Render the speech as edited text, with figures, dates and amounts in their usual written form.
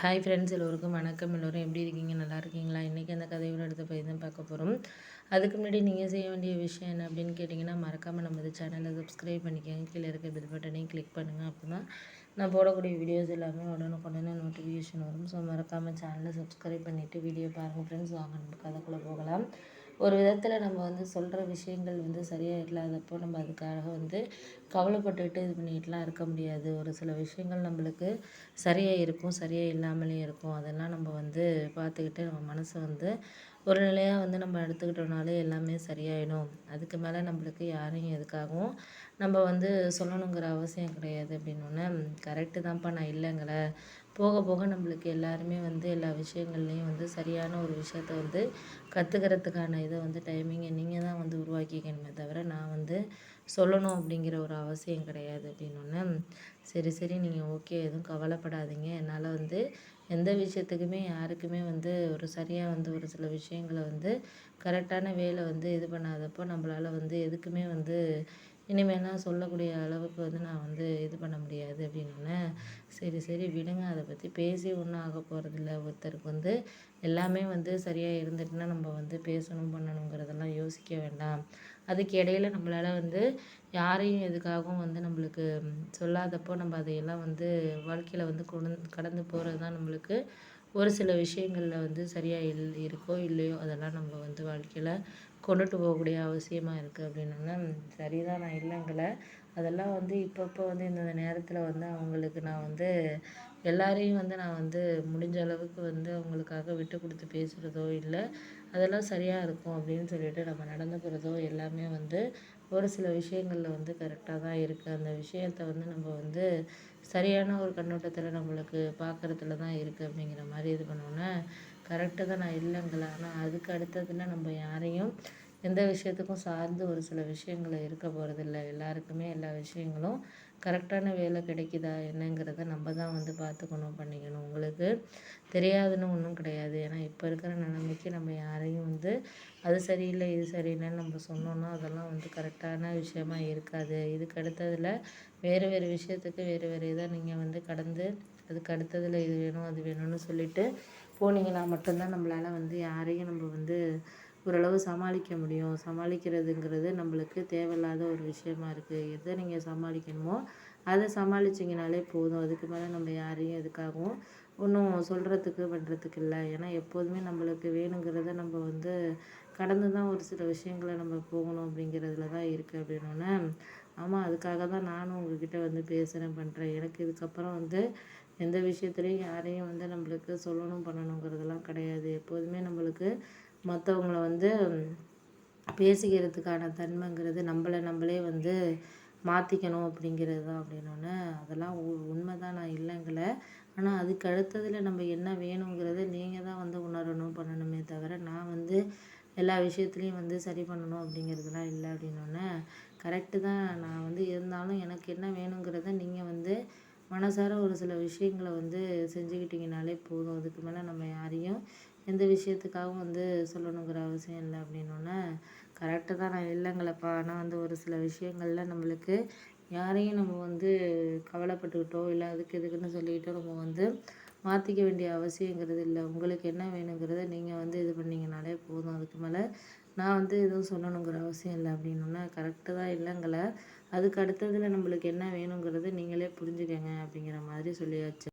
Hi friends, எல்லோருக்கும் வணக்கம். எல்லோரும் எப்படி இருக்கீங்க? நல்லா இருக்கீங்களா? இன்றைக்கி அந்த கதையோட அடுத்த போய் தான் பார்க்க போகிறோம். அதுக்கு முன்னாடி நீங்கள் செய்ய வேண்டிய விஷயம் என்ன அப்படின்னு கேட்டிங்கன்னா, மறக்காமல் நம்ம சேனலை சப்ஸ்கிரைப் பண்ணிக்கோங்க. கீழே இருக்க பெல் பட்டனையும் கிளிக் பண்ணுங்கள். அப்போ தான் நான் போடக்கூடிய வீடியோஸ் எல்லாமே உடனுக்குடனே நோட்டிஃபிகேஷன் வரும். ஸோ மறக்காமல் சேனலை சப்ஸ்கிரைப் பண்ணிவிட்டு வீடியோ பாருங்கள் ஃப்ரெண்ட்ஸ். வாங்க நம்ம கதைக்குள்ளே போகலாம். ஒரு விதத்தில் நம்ம சொல்கிற விஷயங்கள் சரியாக இல்லாதப்போ நம்ம அதுக்காக கவலைப்பட்டுக்கிட்டு இது பண்ணிக்கிட்டுலாம் இருக்க முடியாது. ஒரு சில விஷயங்கள் நம்மளுக்கு சரியாக இருக்கும், சரியாக இல்லாமலே இருக்கும். அதெல்லாம் நம்ம பார்த்துக்கிட்டு நம்ம மனசை ஒரு நிலையாக நம்ம எடுத்துக்கிட்டோம்னாலே எல்லாமே சரியாயிடும். அதுக்கு மேலே நம்மளுக்கு யாரையும் எதுக்காகவும் நம்ம சொல்லணுங்கிற அவசியம் கிடையாது அப்படின்னோடனே, கரெக்டு தான்ப்பா, நான் இல்லைங்கள. போக போக நம்மளுக்கு எல்லாருமே எல்லா விஷயங்கள்லேயும் சரியான ஒரு விஷயத்த கற்றுக்கிறதுக்கான இதை டைமிங்கை நீங்கள் தான் உருவாக்கிக்கணுமே தவிர, நான் சொல்லணும் அப்படிங்கிற ஒரு அவசியம் கிடையாது அப்படின்னோடனே, சரி சரி, நீங்கள் ஓகே, எதுவும் கவலைப்படாதீங்க. என்னால் எந்த விஷயத்துக்குமே யாருக்குமே ஒரு சரியாக ஒரு சில விஷயங்களை கரெக்டான வேலை இது பண்ணாதப்போ நம்மளால் எதுக்குமே இனிமேலாம் சொல்லக்கூடிய அளவுக்கு நான் இது பண்ண முடியாது அப்படின்னோடனே, சரி சரி விடுங்க, அதை பற்றி பேசி ஒன்றும் ஆக போகிறதில்ல. ஒருத்தருக்கு எல்லாமே சரியாக இருந்துட்டுனா நம்ம பேசணும் பண்ணணுங்கிறதெல்லாம் யோசிக்க வேண்டாம். அதுக்கு இடையில நம்மளால் யாரையும் எதுக்காகவும் நம்மளுக்கு சொல்லாதப்போ நம்ம அதையெல்லாம் வாழ்க்கையில் கடந்து போகிறது தான் நம்மளுக்கு ஒரு சில விஷயங்களில் சரியாக இருக்கோ இல்லையோ அதெல்லாம் நம்ம வாழ்க்கையில் கொண்டுட்டு போகக்கூடிய அவசியமாக இருக்குது அப்படின்னோன்னா, சரிதான், நான் இல்லைங்கள. அதெல்லாம் இப்பப்போ இந்த நேரத்தில் அவங்களுக்கு நான் எல்லாரையும் நான் முடிஞ்ச அளவுக்கு அவங்களுக்காக விட்டு கொடுத்து பேசுகிறதோ இல்லை, அதெல்லாம் சரியாக இருக்கும் அப்படின்னு சொல்லிட்டு நம்ம நடந்துக்கிறதோ எல்லாமே ஒரு சில விஷயங்களில் கரெக்டாக தான் இருக்குது. அந்த விஷயத்த நம்ம சரியான ஒரு கண்ணோட்டத்தில் நம்மளுக்கு பார்க்குறதுல தான் இருக்குது அப்படிங்கிற மாதிரி இது பண்ணோன்னே, கரெக்டு தான், நான் இல்லைங்கள. ஆனால் அதுக்கு அடுத்ததில் நம்ம யாரையும் எந்த விஷயத்துக்கும் சார்ந்து ஒரு சில விஷயங்களை இருக்க போகிறதில்ல. எல்லாருக்குமே எல்லா விஷயங்களும் கரெக்டான வேலை கிடைக்குதா என்னங்கிறத நம்ம தான் பார்த்துக்கணும், பண்ணிக்கணும். உங்களுக்கு தெரியாதுன்னு ஒன்றும் கிடையாது. ஏன்னா இப்போ இருக்கிற நிலைமைக்கு நம்ம யாரையும் அது சரியில்லை இது சரியில்லைன்னு நம்ம சொன்னோன்னா அதெல்லாம் கரெக்டான விஷயமா இருக்காது. இதுக்கு அடுத்ததில் வேறு வேறு விஷயத்துக்கு வேறு வேறு இதை நீங்கள் கடந்து அதுக்கு அடுத்ததில் இது வேணும் அது வேணும்னு சொல்லிட்டு போனீங்கன்னா மட்டும்தான் நம்மளால் யாரையும் நம்ம ஓரளவு சமாளிக்க முடியும். சமாளிக்கிறதுங்கிறது நம்மளுக்கு தேவையில்லாத ஒரு விஷயமா இருக்குது. எதை நீங்கள் சமாளிக்கணுமோ அதை சமாளிச்சிங்கனாலே போதும். அதுக்கு மேலே நம்ம யாரையும் எதுக்காகவும் ஒன்றும் சொல்கிறதுக்கு பண்ணுறதுக்கு இல்லை. ஏன்னா எப்போதுமே நம்மளுக்கு வேணுங்கிறத நம்ம கடந்து தான் ஒரு சில விஷயங்களை நம்ம போகணும் அப்படிங்கிறதுல தான் இருக்குது அப்படின்னோடனே, ஆமாம், அதுக்காக தான் நானும் உங்ககிட்ட பேசுகிறேன், பண்ணுறேன். எனக்கு இதுக்கப்புறம் எந்த விஷயத்துலையும் யாரையும் நம்மளுக்கு சொல்லணும் பண்ணணுங்கிறதெல்லாம் கிடையாது. எப்போதுமே நம்மளுக்கு மற்றவங்கள பேசிக்கிறதுக்கான தன்மைங்கிறது நம்மளே மாற்றிக்கணும் அப்படிங்கிறது தான் அப்படின்னோடனே, அதெல்லாம் உண்மை தான், நான் இல்லைங்கள. ஆனால் அதுக்கு அடுத்ததில் நம்ம என்ன வேணுங்கிறத நீங்கள் தான் உணரணும் பண்ணணுமே தவிர, நான் எல்லா விஷயத்துலையும் சரி பண்ணணும் அப்படிங்கிறதுலாம் இல்லை அப்படின்னோடனே, கரெக்டு தான், நான் இருந்தாலும் எனக்கு என்ன வேணுங்கிறத நீங்கள் மனசார ஒரு சில விஷயங்களை செஞ்சுக்கிட்டிங்கனாலே போதும். அதுக்கு மேலே நம்ம யாரையும் எந்த விஷயத்துக்காகவும் சொல்லணுங்கிற அவசியம் இல்லை அப்படின்னோடனே, கரெக்டு தான், நான் இல்லைங்களப்பா. ஆனால் ஒரு சில விஷயங்களில் நம்மளுக்கு யாரையும் நம்ம கவலைப்பட்டுக்கிட்டோ இல்லை அதுக்கு இதுக்குன்னு சொல்லிக்கிட்டோ நம்ம மாற்றிக்க வேண்டிய அவசியங்கிறது இல்லை. உங்களுக்கு என்ன வேணுங்கிறத நீங்கள் இது பண்ணிங்கனாலே போதும். அதுக்கு மேலே நான் எதுவும் சொல்லணுங்கிற அவசியம் இல்லை அப்படின்னோடனே, கரெக்டு தான், இல்லைங்கள. அதுக்கு அடுத்ததில் நம்மளுக்கு என்ன வேணுங்கிறத நீங்களே புரிஞ்சுக்கங்க அப்படிங்கிற மாதிரி சொல்லியாச்சு.